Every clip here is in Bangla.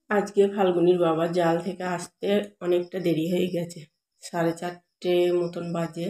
আজকে ফাল্গুনির বাবা জাল থেকে আসতে অনেকটা দেরি হয়ে গেছে, 4:30 মতন বাজে।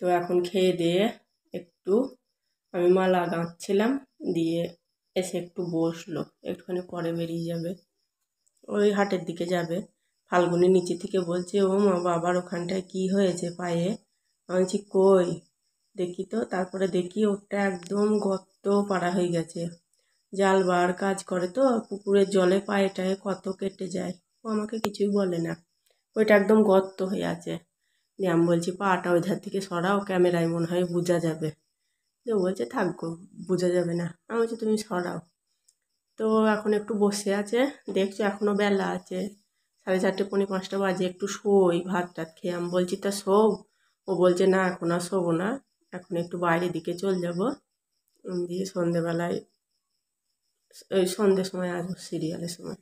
তো এখন খেয়ে দিয়ে একটু আমি মালা গাঁথছিলাম, দিয়ে এসে একটু বসলো। একটুখানি পরে বেরিয়ে যাবে, ওই হাটের দিকে যাবে। ফাল্গুনি নিচে থেকে বলছে, ও মা, বাবার ওখানটায় কি হয়েছে পায়ে? আমি বলছি কই দেখি তো। তারপরে দেখি ওটা একদম গর্ত পাড়া হয়ে গেছে। জাল বার কাজ করে তো, পুকুরের জলে পায়ে টায়ে কত কেটে যায়। ও আমাকে কিছুই বলে না, ওইটা একদম গর্ত হয়ে আছে। দিয়ে আমি বলছি পাটা ওই ধার থেকে সরাও, ক্যামেরায় মনে হয় বোঝা যাবে। যে বলছে থাকবো, বোঝা যাবে না। আমি বলছি তুমি সরাও। তো এখন একটু বসে আছে, দেখছো এখনো বেলা আছে, 4:30 4:45 বাজে। একটু শোই, ভাত টাত খেয়ে। আমি বলছি তা শোও। ও বলছে না, এখন আর শোবো না, এখন একটু বাইরের দিকে চলে যাবো, দিয়ে সন্ধেবেলায় ওই সন্ধ্যের সময় আসবো, সিরিয়ালের সময়।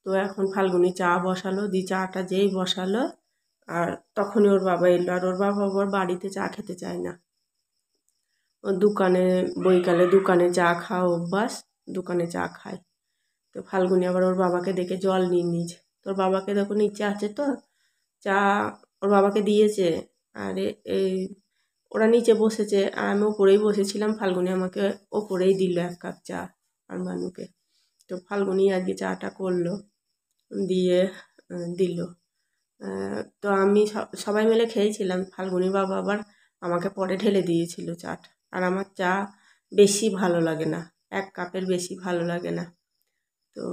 তো এখন ফাল্গুনি চা বসালো, দিয়ে চাটা যেই বসালো আর তখনই ওর বাবা এলো। আর ওর বাবা ওর বাড়িতে চা খেতে চায় না, ওর দোকানে বৈকালে দোকানে চা খাওয়া অভ্যাস, দোকানে চা খায়। তো ফাল্গুনি আবার ওর বাবাকে দেখে জল নিয়ে নিয়েছে। তোর বাবাকে দেখো নিচে আছে তো, চা ওর বাবাকে দিয়েছে। আর এই ওরা নিচে বসেছে আর আমি ওপরেই বসেছিলাম। ফাল্গুনি আমাকে ওপরেই দিল 1 কাপ চা আর মানুকে। তো ফাল্গুনি আজকে চাটা করলো, দিয়ে দিল। তো আমি সবাই মিলে খেয়েছিলাম। ফাল্গুনির বাবা আবার আমাকে পরে ঢেলে দিয়েছিল চাটা। আর আমার চা বেশি ভালো লাগে না, 1 কাপের বেশি ভালো লাগে না। তো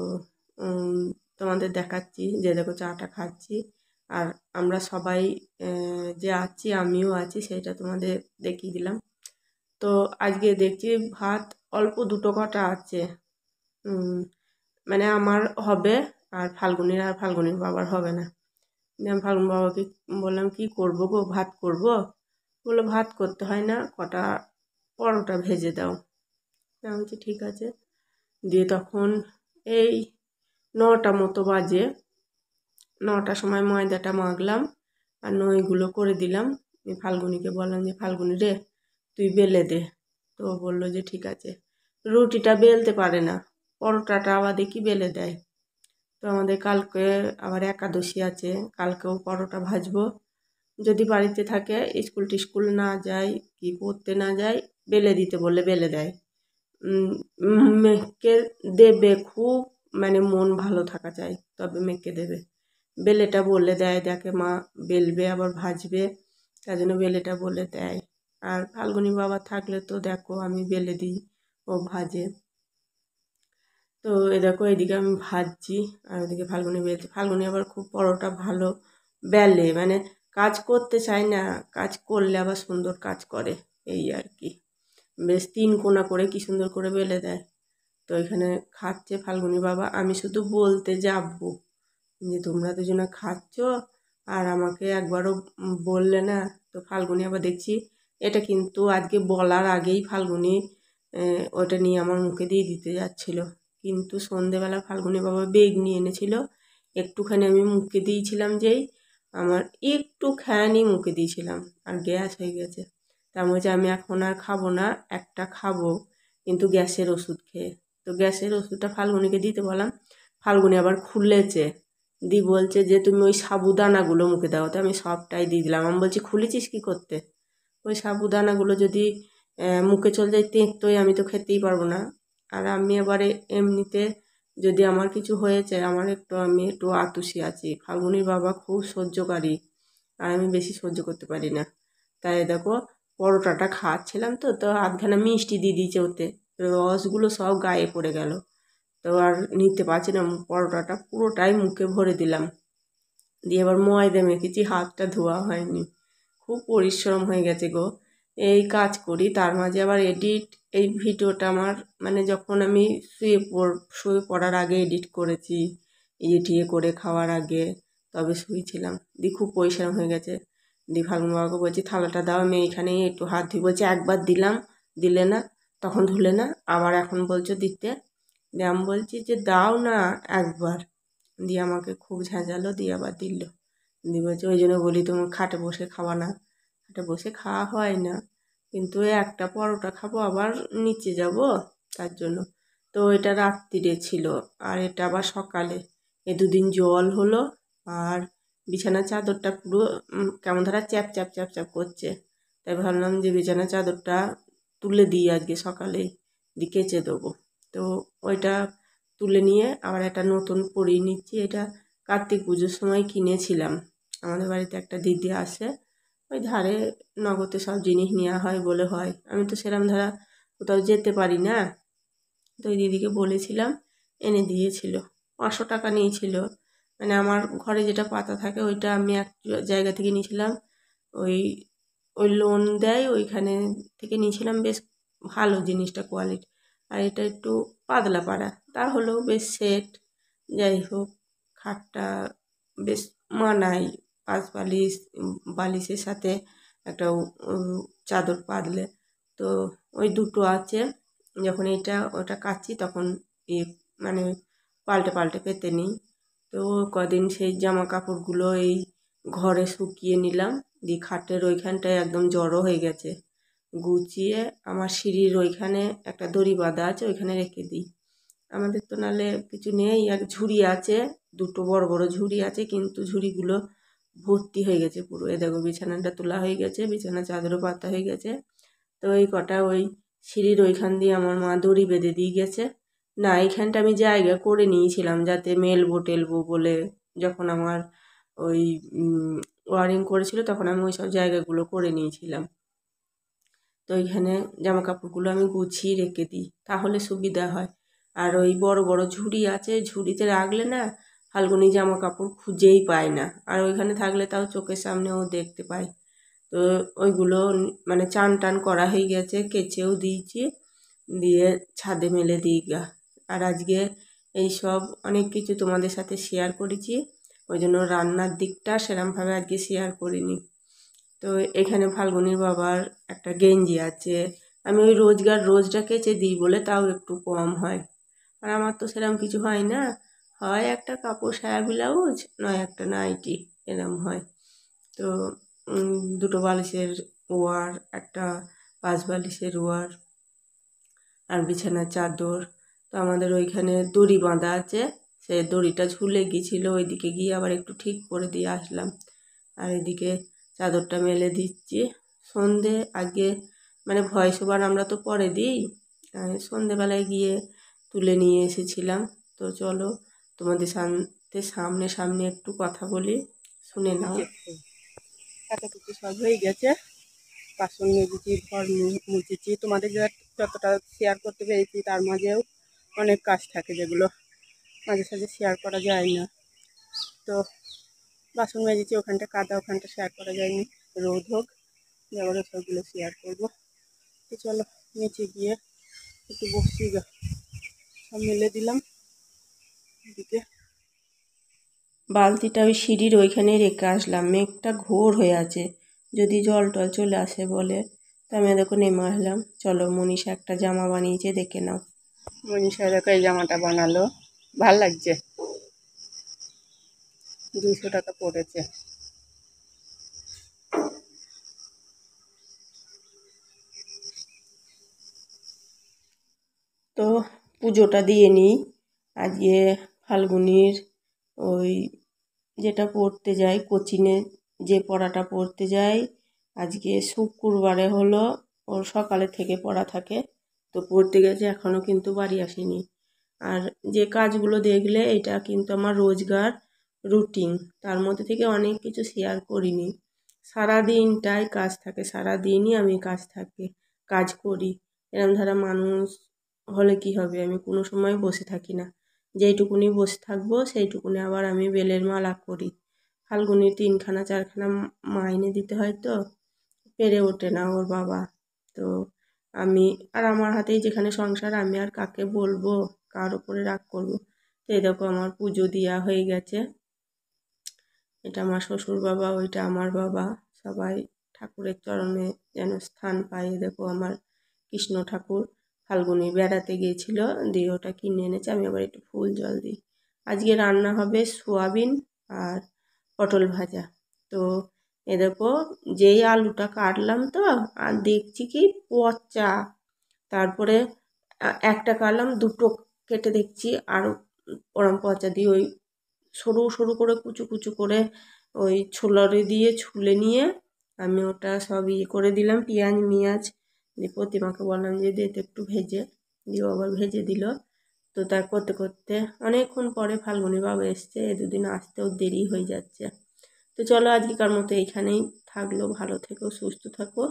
তোমাদের দেখাচ্ছি যে দেখো চাটা খাচ্ছি। আর আমরা সবাই যে আছি, আমিও আছি, সেটা তোমাদের দেখিয়ে দিলাম। তো আজকে দেখছি ভাত অল্প 2টো কটা আছে, মানে আমার হবে, আর ফাল্গুনির বাবার হবে না। আমি ফাল্গুন বাবাকে বললাম কি করবো গো, ভাত করবো? বললো ভাত করতে হয় না, কটা পরোটা ভেজে দাও। আমি বলছি ঠিক আছে। দিয়ে তখন এই 9টা মতো বাজে, 9টার সময় ময়দাটা মাখলাম আর নইগুলো করে দিলাম। আমি ফাল্গুনিকে বললাম যে ফাল্গুনি রে, তুই বেলে দে। তো বললো যে ঠিক আছে। রুটিটা বেলতে পারে না, পরোটাটা আবার দেখি বেলে দেয়। তো আমাদের কালকে আবার একাদশী আছে, কালকেও পরোটা ভাজবো। যদি বাড়িতে থাকে, স্কুল টিস্কুল না যায় কি পড়তে না যায়, বেলে দিতে বললে বেলে দেয়। মেঘকে দেবে খুব, মানে মন ভালো থাকা চাই তবে মেঘকে দেবে। বেলেটা বলে দেয়, দেখে মা বেলবে আবার ভাজবে, তার জন্য বেলেটা বলে দেয়। আর ফাল্গুনি বাবা থাকলে তো দেখো আমি বেলে দিই, ও ভাজে। তো এ দেখো এদিকে আমি ভাজছি আর ওদিকে ফাল্গুনি বেলছে। ফাল্গুনি আবার খুব পরোটা ভালো বেলে, মানে কাজ করতে চায় না, কাজ করলে আবার সুন্দর কাজ করে, এই আর কি। বেশ 3 কোনা করে কি সুন্দর করে বেলে দেয়। তো এখানে খাচ্ছে ফাল্গুনি বাবা, আমি শুধু বলতে যাবো যে তোমরা দুজনে খাচ্ছ আর আমাকে একবারও বললে না। তো ফাল্গুনি আবার দেখছি, এটা কিন্তু আজকে বলার আগেই ফাল্গুনি ওটা নিয়ে আমার মুখে দিয়ে দিতে যাচ্ছিল। কিন্তু সন্ধেবেলা ফাল্গুনি বাবা বেগনি এনেছিল, একটুখানি আমি মুখে দিয়েছিলাম, যেই আমার একটুখানি মুখে দিয়েছিলাম আর গ্যাস হয়ে গেছে। তার মধ্যে আমি এখন আর খাবো না, একটা খাবো কিন্তু গ্যাসের ওষুধ খেয়ে। তো গ্যাসের ওষুধটা ফাল্গুনিকে দিতে বললাম, ফাল্গুনি আবার খুলেছে, দি বলছে যে তুমি ওই সাবুদানাগুলো মুখে দাও। তো আমি সবটাই দিয়ে দিলাম। আমি বলছি খুলেছিস কী করতে? ওই সাবুদানাগুলো যদি মুখে চলে যায় তেঁতোয়, আমি তো খেতেই পারবো না। আর আমি এবারে এমনিতে যদি আমার কিছু হয়েছে, আমি একটু আতুষি আছি। ফাল্গুনির বাবা খুব সহ্যকারী আর আমি বেশি সহ্য করতে পারি না। তাই দেখো পরোটাটা খাওয়াচ্ছিলাম, তো তো আধখানা মিষ্টি দিয়ে দিয়েছে ওতে, রসগুলো সব গায়ে পড়ে গেল। তো আর নিতে পারছি না, পরোটাটা পুরোটাই মুখে ভরে দিলাম। দিয়ে আবার ময়দা মেখেছি, হাতটা ধোয়া হয়নি, খুব পরিশ্রম হয়ে গেছে গো। এই কাজ করি, তার মাঝে আবার এডিট। এই ভিডিওটা আমার, মানে যখন আমি শুয়ে পড়ার আগে এডিট করেছি, ইয়ে করে খাওয়ার আগে, তবে শুয়েছিলাম। দিয়ে খুব পরিশ্রম হয়ে গেছে। দিয়ে ফাল্গুন বাবাকে বলছি থালাটা দাও, আমি এইখানেই একটু হাত ধুই। বলছি একবার দিলাম, দিলে না, তখন ধুলে না, আবার এখন বলছো দিতে। দিয়ে আমি বলছি যে দাও না একবার। দিয়ে আমাকে খুব ঝাঁঝালো, দিয়ে আবার দিল। দিয়ে বলছে ওই জন্য বলি তুমি খাটে বসে খাওয়া না। খাটে বসে খাওয়া হয় না, কিন্তু একটা পরোটা খাবো আবার নিচে যাব, তার জন্য। তো এটা রাত্রিরে ছিল আর এটা আবার সকালে, এই দুদিন জল হলো। আর বিছানার চাদরটা পুরো কেমন ধারা চ্যাপ চ্যাপ চ্যাপ চ্যাপ করছে, তাই ভাবলাম যে বিছানার চাদরটা তুলে দিই আজকে সকালে, দিয়ে কেচে দেবো। তো ওইটা তুলে নিয়ে আবার একটা নতুন পরিয়ে নিচ্ছি। এটা কার্তিক পুজোর সময় কিনেছিলাম। আমাদের বাড়িতে একটা দিদি আসে, ওই ধারে নগদে সব জিনিস নেওয়া হয় বলে হয়, আমি তো সেরম ধারা কোথাও যেতে পারি না। তো ওই দিদিকে বলেছিলাম, এনে দিয়েছিল। 500 টাকা নিয়েছিল, মানে আমার ঘরে যেটা পাতা থাকে ওইটা আমি এক জায়গা থেকে নিয়েছিলাম, ওই ওই লোন দেয় ওইখানে থেকে নিয়েছিলাম। বেশ ভালো জিনিসটা কোয়ালিটি, আর এটা একটু পাতলা পাড়া, তা হলেও বেশ সেট। যাই হোক, খাটটা বেশ মানায়, পাঁচ বালিশ, বালিশের সাথে একটা চাদর পাতলে। তো ওই দুটো আছে, যখন এটা ওটা কাচ্ছি তখন এ মানে পাল্টে পাল্টে পেতে নিই। তো কদিন সেই জামা কাপড়গুলো এই ঘরে শুকিয়ে নিলাম, দিয়ে খাটের ওইখানটায় একদম জড়ো হয়ে গেছে, গুছিয়ে আমার সিঁড়ির ওইখানে একটা দড়ি বাঁধা আছে, ওইখানে রেখে দিই। আমাদের তো নাহলে কিছু নেই, এক ঝুড়ি আছে, দুটো বড় বড় ঝুড়ি আছে, কিন্তু ঝুড়িগুলো ভর্তি হয়ে গেছে পুরো। এ দেখো বিছানাটা তোলা হয়ে গেছে, বিছানা চাদরও পাতা হয়ে গেছে। তো এই কটা ওই সিঁড়ির ওইখান দিয়ে আমার মা দড়ি বেঁধে দিয়ে গেছে। না, এইখানটা আমি জায়গা করে নিয়েছিলাম যাতে মেলবো টেলবো বলে, যখন আমার ওই ওয়ারিং করেছিল তখন আমি ওই সব জায়গাগুলো করে নিয়েছিলাম। তো ওইখানে জামা কাপড়গুলো আমি গুছিয়ে রেখে দিই, তাহলে সুবিধা হয়। আর ওই বড় বড় ঝুড়ি আছে, ঝুড়িতে রাখলে না ফাল্গুনি জামা কাপড় খুঁজেই পায় না, আর ওইখানে থাকলে তাও চোখের সামনেও দেখতে পায়। তো ওইগুলো মানে চান টান করা হয়ে গেছে, কেচেও দিয়েছি, দিয়ে ছাদে মেলে দিই গা। আর আজকে এই সব অনেক কিছু তোমাদের সাথে শেয়ার করেছি, ওই জন্য রান্নার দিকটা সেরমভাবে আজকে শেয়ার করিনি। তো এখানে ফাল্গুনির বাবার একটা গেঞ্জি আছে, আমি ওই রোজটা কেচে দিই বলে তাও একটু কম হয়। আর আমার তো সেরকম কিছু হয় না, হয় একটা কাপড় সায়া ব্লাউজ, নয় একটা নাইটি, এরম হয়। তো দুটো বালিশের ওয়ার, একটা পাঁচ বালিশের ওয়ার, আর বিছানার চাদর। তো আমাদের ওইখানে দড়ি বাঁধা আছে, সে দড়িটা ঝুলে গিয়েছিলো, ওইদিকে গিয়ে আবার একটু ঠিক করে দিয়ে আসলাম। আর এদিকে চাদরটা মেলে দিচ্ছি। সন্ধে আগে মানে ভয়েস ওভার আমরা তো পরে দিই, সন্ধেবেলায় গিয়ে তুলে নিয়ে এসেছিলাম। তো চলো তোমাদের সাথে সামনে সামনে একটু কথা বলি, শুনে নাও। এতটুকু সব হয়ে গেছে, বাসন মেজেছি, ঘর মুছেছি। তোমাদের যতটা শেয়ার করতে পেরেছি তার মাঝেও অনেক কাজ থাকে যেগুলো মাঝে সাঝে শেয়ার করা যায় না। তো বাসন মেজেছি, ওখানটা কাদা, ওখানটা শেয়ার করা যায়নি, রোদ হোক আবার সবগুলো শেয়ার করবো। তো চলো নিচে গিয়ে একটু বসি গা, সব মেলে দিলাম। এদিকে বালতিটা ওই সিঁড়ির ওইখানে রেখে আসলাম, মেঘটা ঘোর হয়ে আছে, যদি জল টল চলে আসে বলে। তো আমি দেখো নেমে আসলাম। চলো, মনীষা একটা জামা বানিয়েছে, দেখে নাও। মনীষা দেখো এই জামাটা বানালো, ভাল লাগছে, 200 টাকা পড়েছে। তো পুজোটা দিয়ে নিই। আজকে ফাল্গুনির ওই যেটা পড়তে যাই, কোচিনে যে পড়াটা পড়তে যাই, আজকে শুক্রবারে হলো, ওর সকালে থেকে পড়া থাকে। তো পড়তে গেছে, এখনও কিন্তু বাড়ি আসেনি। আর যে কাজগুলো দেখলে এটা কিন্তু আমার রোজগার রুটিন, তার মধ্যে থেকে অনেক কিছু শেয়ার করিনি। সারাদিনটাই কাজ থাকে, সারাদিনই আমি কাজ করি। এরম ধারা মানুষ হলে কি হবে, আমি কোনো সময় বসে থাকি না, যেইটুকুনি বসে থাকবো সেইটুকুনি আবার আমি বেলের মালা করি। ফাল্গুনি 3খানা 4খানা মাইনে দিতে হয়, তো পেরে ওঠে না ওর বাবা। তো আমি আর আমার হাতেই যেখানে সংসার, আমি আর কাকে বলবো, কার ওপরে রাগ করবো। তো এই দেখো আমার পুজো দেওয়া হয়ে গেছে, এটা আমার শ্বশুর বাবা, ওইটা আমার বাবা, সবাই ঠাকুরের চরণে যেন স্থান পায়। দেখো আমার কৃষ্ণ ঠাকুর ফাল্গুনি বেড়াতে গিয়েছিল, দিয়ে ওটা কিনে এনেছে, আমি আবার একটু ফুল জল দিই। আজকে রান্না হবে সোয়াবিন আর পটল ভাজা। তো এ দেখো, যেই আলুটা কাটলাম তো, আর দেখছি কি পচা, তারপরে একটা কাটলাম, দুটো কেটে দেখছি আরও ওরম পচা দিয়ে ওই সরু সরু করে কুচু কুচু করে ওই ছোলারে দিয়ে ছুলে নিয়ে আমি ওটা সব ইয়ে করে দিলাম, পেঁয়াজ মিয়াজ দিয়ে প্রতিমাকে বললাম যে দে তো একটু ভেজে দিয়ে আবার ভেজে দিল। তো তা করতে করতে অনেকক্ষণ পরে ফাল্গুনী বাবা এসছে, এ দুদিন আসতেও দেরি হয়ে যাচ্ছে। তো চলো আজকেকার মতো এইখানেই থাকলো, ভালো থেকো, সুস্থ থাকো।